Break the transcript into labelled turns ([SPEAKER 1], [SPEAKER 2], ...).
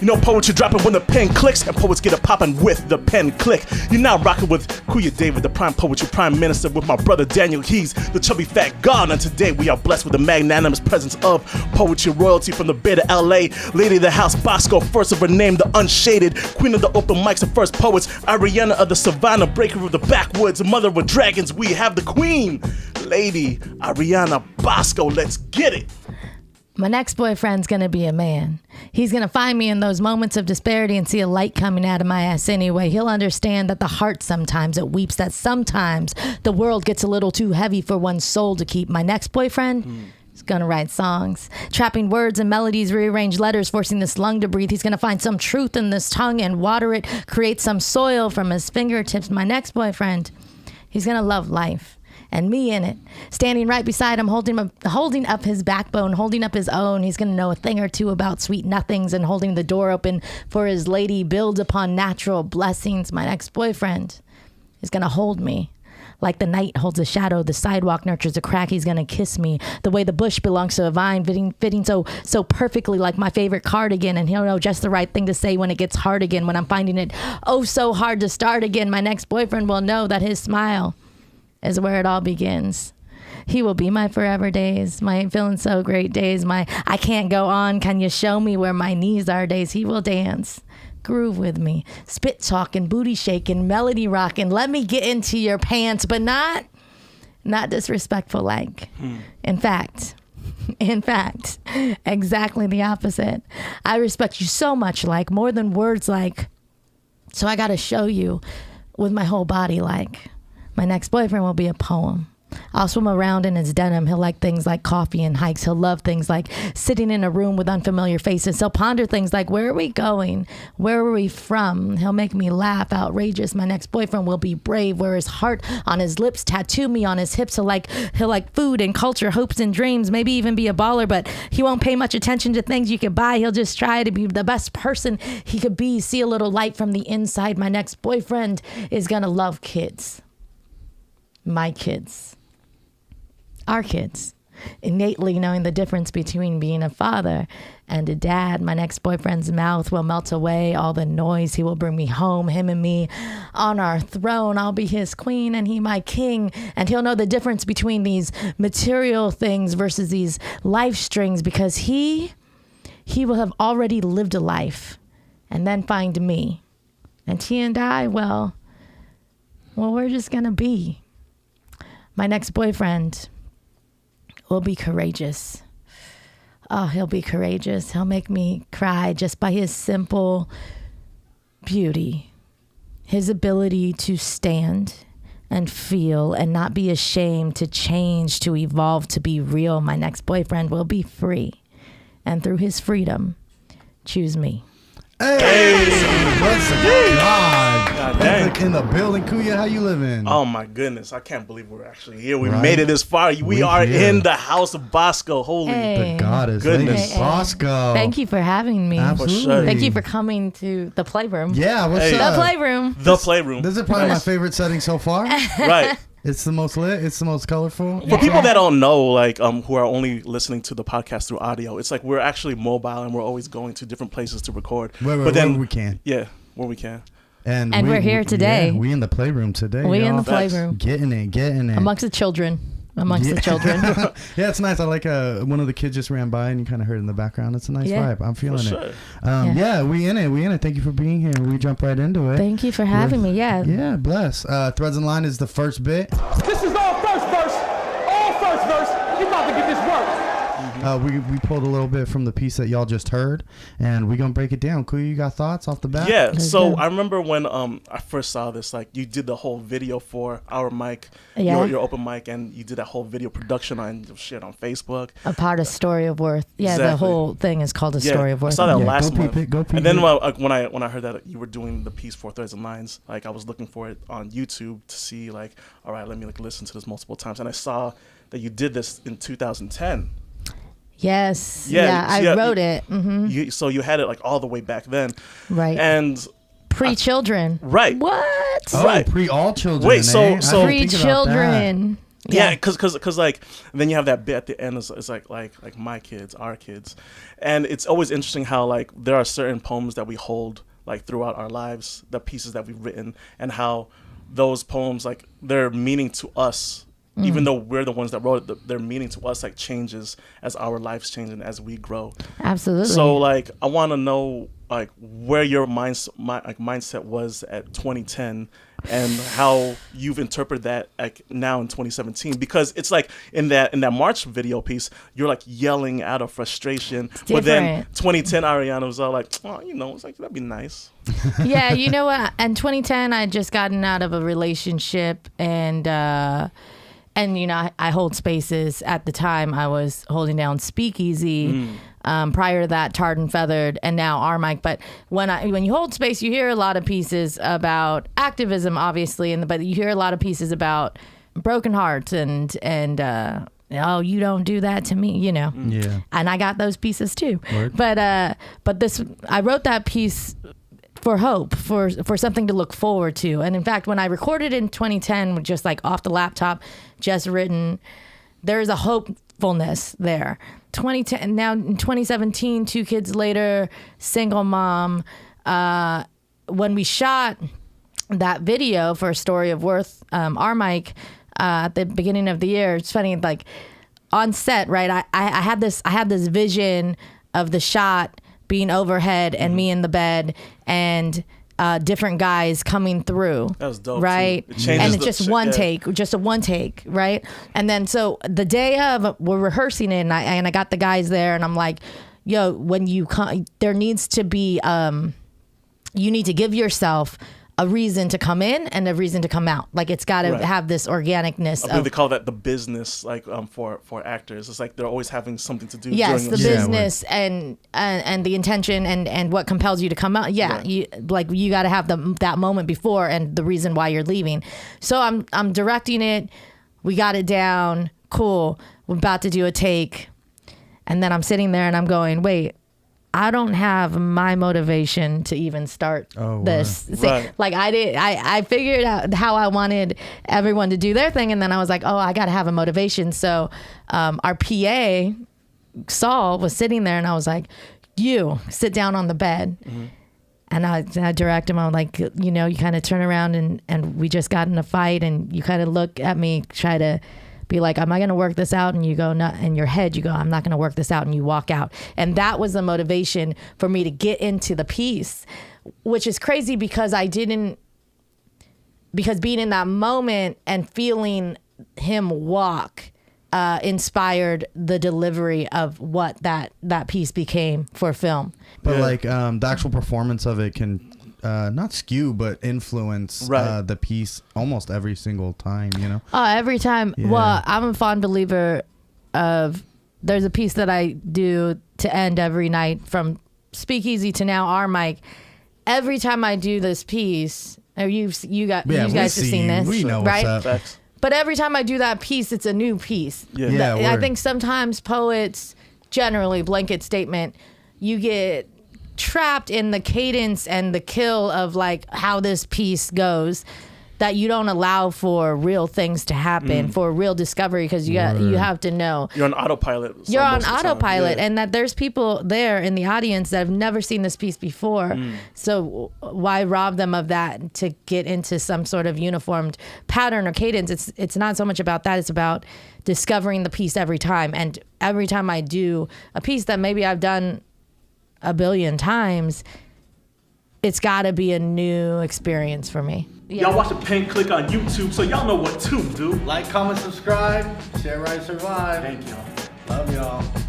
[SPEAKER 1] You know poetry dropping when the pen clicks, and poets get it popping with the Pen Clique. You're now rocking with Kuya David, the prime poetry prime minister, with my brother Daniel Hees, the chubby fat god. And today we are blessed with the magnanimous presence of poetry royalty from the Bay to LA, lady of the house Basco, first of her name, the unshaded, queen of the open mics, the first poets, Arianna of the savannah, breaker of the backwoods, mother of dragons. We have the queen, lady Arianna Basco. Let's get it.
[SPEAKER 2] My next boyfriend's gonna be a man. He's gonna find me in those moments of disparity and see a light coming out of my ass anyway. He'll understand that the heart sometimes it weeps, that sometimes the world gets a little too heavy for one's soul to keep. My next boyfriend is gonna write songs, trapping words and melodies, rearrange letters, forcing this lung to breathe. He's gonna find some truth in this tongue and water it, create some soil from his fingertips. My next boyfriend, he's gonna love life. And me in it, standing right beside him, holding up his backbone, holding up his own. He's going to know a thing or two about sweet nothings and holding the door open for his lady, build upon natural blessings. My ex-boyfriend is going to hold me like the night holds a shadow, the sidewalk nurtures a crack. He's going to kiss me the way the bush belongs to a vine, fitting so perfectly like my favorite cardigan. And he'll know just the right thing to say when it gets hard again, when I'm finding it oh so hard to start again. My next boyfriend will know that his smile is where it all begins. He will be my forever days, my ain't feeling so great days, my I can't go on, can you show me where my knees are days. He will dance, groove with me, spit talking, booty shaking, melody rocking, let me get into your pants, but not disrespectful like. In fact, exactly the opposite. I respect you so much like, more than words like, so I gotta show you with my whole body like. My next boyfriend will be a poem. I'll swim around in his denim. He'll like things like coffee and hikes. He'll love things like sitting in a room with unfamiliar faces. He'll ponder things like, where are we going? Where are we from? He'll make me laugh, outrageous. My next boyfriend will be brave, wear his heart on his lips, tattoo me on his hips. He'll like food and culture, hopes and dreams, maybe even be a baller, but he won't pay much attention to things you could buy. He'll just try to be the best person he could be, see a little light from the inside. My next boyfriend is gonna love kids. My kids, our kids, innately knowing the difference between being a father and a dad. My next boyfriend's mouth will melt away all the noise. He will bring me home, him and me on our throne. I'll be his queen and he my king. And he'll know the difference between these material things versus these life strings, because he will have already lived a life and then find me. And he and I, well, we're just gonna be. My next boyfriend will be courageous. Oh, he'll be courageous. He'll make me cry just by his simple beauty, his ability to stand and feel and not be ashamed, to change, to evolve, to be real. My next boyfriend will be free, and through his freedom, choose me.
[SPEAKER 3] Hey, what's God? Pen Clique in the building. Kuya, how you living?
[SPEAKER 1] Oh my goodness, I can't believe we're actually here. We made it this far. We are in the house of Basco. Holy
[SPEAKER 2] Hey.
[SPEAKER 3] The goddess,
[SPEAKER 1] Goodness.
[SPEAKER 3] Lady Basco.
[SPEAKER 2] Thank you for having me.
[SPEAKER 3] Absolutely.
[SPEAKER 1] For sure.
[SPEAKER 2] Thank you for coming to the playroom.
[SPEAKER 3] Yeah, what's
[SPEAKER 1] Hey.
[SPEAKER 2] The
[SPEAKER 3] up?
[SPEAKER 2] playroom.
[SPEAKER 1] The playroom.
[SPEAKER 3] This is probably my favorite setting so far.
[SPEAKER 1] Right.
[SPEAKER 3] It's the most lit. It's the most colorful.
[SPEAKER 1] For people that don't know, like who are only listening to the podcast through audio, it's like we're actually mobile and we're always going to different places to record.
[SPEAKER 3] Where we can.
[SPEAKER 1] Yeah, where we can.
[SPEAKER 2] And we're here today.
[SPEAKER 3] Yeah, we in the playroom today.
[SPEAKER 2] We in
[SPEAKER 3] y'all.
[SPEAKER 2] the playroom.
[SPEAKER 3] Getting it.
[SPEAKER 2] Amongst the children. The children.
[SPEAKER 3] Yeah, it's nice. I like one of the kids just ran by and you kind of heard in the background. It's a nice vibe. I'm feeling
[SPEAKER 1] For
[SPEAKER 3] it.
[SPEAKER 1] sure.
[SPEAKER 3] Yeah, we in it. Thank you for being here. We jump right into it.
[SPEAKER 2] Thank you for having me. Yeah.
[SPEAKER 3] Yeah, bless. Threads in Line is the first bit.
[SPEAKER 4] This is all first verse. All first verse. You about to get this work.
[SPEAKER 3] We pulled a little bit from the piece that y'all just heard, and we're going to break it down. Kuya, you got thoughts off the bat?
[SPEAKER 1] Yeah, so I remember when I first saw this, like you did the whole video for our mic, your open mic, and you did that whole video production on Facebook.
[SPEAKER 2] A part of Story of Worth. Yeah,
[SPEAKER 1] Exactly.
[SPEAKER 2] The whole thing is called A Story of Worth.
[SPEAKER 1] I saw that last
[SPEAKER 3] go
[SPEAKER 1] month.
[SPEAKER 3] peep it, go peep
[SPEAKER 1] and then
[SPEAKER 3] it.
[SPEAKER 1] when I heard that you were doing the piece for Threads and Lines, like I was looking for it on YouTube to see like, all right, let me like listen to this multiple times, and I saw that you did this in 2010.
[SPEAKER 2] Yes.
[SPEAKER 1] Yeah,
[SPEAKER 2] I wrote it. Mm-hmm.
[SPEAKER 1] So you had it like all the way back then.
[SPEAKER 2] Right.
[SPEAKER 1] And
[SPEAKER 2] pre-children.
[SPEAKER 1] right.
[SPEAKER 2] What?
[SPEAKER 3] Oh,
[SPEAKER 1] Right.
[SPEAKER 3] pre all children.
[SPEAKER 1] Wait, so-
[SPEAKER 3] I didn't think about
[SPEAKER 2] Pre-children.
[SPEAKER 1] Yeah, because like then you have that bit at the end. It's like my kids, our kids, and it's always interesting how like there are certain poems that we hold like throughout our lives, the pieces that we've written, and how those poems like their meaning to us. Even though we're the ones that wrote it, their meaning to us like changes as our lives change and as we grow.
[SPEAKER 2] Absolutely.
[SPEAKER 1] So like I want to know like where your mindset was at 2010 and how you've interpreted that like now in 2017, because it's like in that March video piece you're like yelling out of frustration, but then 2010 Arianna was all like, oh, you know, it's like that'd be nice.
[SPEAKER 2] Yeah, you know what? In 2010 I had just gotten out of a relationship, and, you know, I hold spaces. At the time, I was holding down Speakeasy. Prior to that, Tarred and Feathered, and now Armike. But when you hold space, you hear a lot of pieces about activism, obviously, but you hear a lot of pieces about broken hearts and oh, you don't do that to me, you know.
[SPEAKER 3] Yeah.
[SPEAKER 2] And I got those pieces too.
[SPEAKER 3] Word.
[SPEAKER 2] But I wrote that piece for hope, for something to look forward to. And in fact, when I recorded in 2010, just like off the laptop, just written, there's a hopefulness there. 2010, now in 2017, 2 kids later, single mom. When we shot that video for A Story of Worth, Armike, at the beginning of the year, it's funny, like on set, right? I had this vision of the shot being overhead and me in the bed and different guys coming through.
[SPEAKER 1] That was dope,
[SPEAKER 2] right?
[SPEAKER 1] too.
[SPEAKER 2] And it's just one take, just a one take, right? And then so the day of, we're rehearsing it, and I got the guys there, and I'm like, yo, when you come, there needs to be, you need to give yourself a reason to come in and a reason to come out. Like it's got to have this organicness.
[SPEAKER 1] I believe they call that the business, like for actors. It's like they're always having something to do.
[SPEAKER 2] Yes,
[SPEAKER 1] during
[SPEAKER 2] the
[SPEAKER 1] the
[SPEAKER 2] business and the intention and what compels you to come out. Yeah, you got to have that moment before and the reason why you're leaving. So I'm directing it. We got it down. Cool. We're about to do a take, and then I'm sitting there and I'm going, wait. I don't have my motivation to even start this.
[SPEAKER 1] Right.
[SPEAKER 2] Like I figured out how I wanted everyone to do their thing. And then I was like, oh, I got to have a motivation. So our PA, Saul, was sitting there and I was like, you sit down on the bed. Mm-hmm. And I direct him. I'm like, you know, you kind of turn around and we just got in a fight and you kind of look at me, try to be like, am I going to work this out? And you go, no, in your head, you go, I'm not going to work this out. And you walk out. And that was the motivation for me to get into the piece, which is crazy because being in that moment and feeling him walk inspired the delivery of what that piece became for film.
[SPEAKER 3] But like the actual performance of it can not skew, but influence the piece almost every single time, you know?
[SPEAKER 2] Oh, every time. Yeah. Well, I'm a fond believer of, there's a piece that I do to end every night from Speakeasy to now Armike. Every time I do this piece, or you guys have seen this,
[SPEAKER 3] we know
[SPEAKER 2] right?
[SPEAKER 3] What's up.
[SPEAKER 2] But every time I do that piece, it's a new piece.
[SPEAKER 3] Yeah.
[SPEAKER 2] I think sometimes poets, generally, blanket statement, you get trapped in the cadence and the kill of like how this piece goes, that you don't allow for real things to happen, for real discovery, because you have to know
[SPEAKER 1] you're on autopilot.
[SPEAKER 2] You're on autopilot, and that there's people there in the audience that have never seen this piece before. So why rob them of that to get into some sort of uniformed pattern or cadence? It's not so much about that. It's about discovering the piece every time. And every time I do a piece that maybe I've done a billion times, it's got to be a new experience for me.
[SPEAKER 1] Yeah. Y'all watch the Pen Clique on YouTube, so y'all know what to do.
[SPEAKER 5] Like, comment, subscribe, share, ride, survive.
[SPEAKER 1] Thank y'all.
[SPEAKER 5] Love y'all.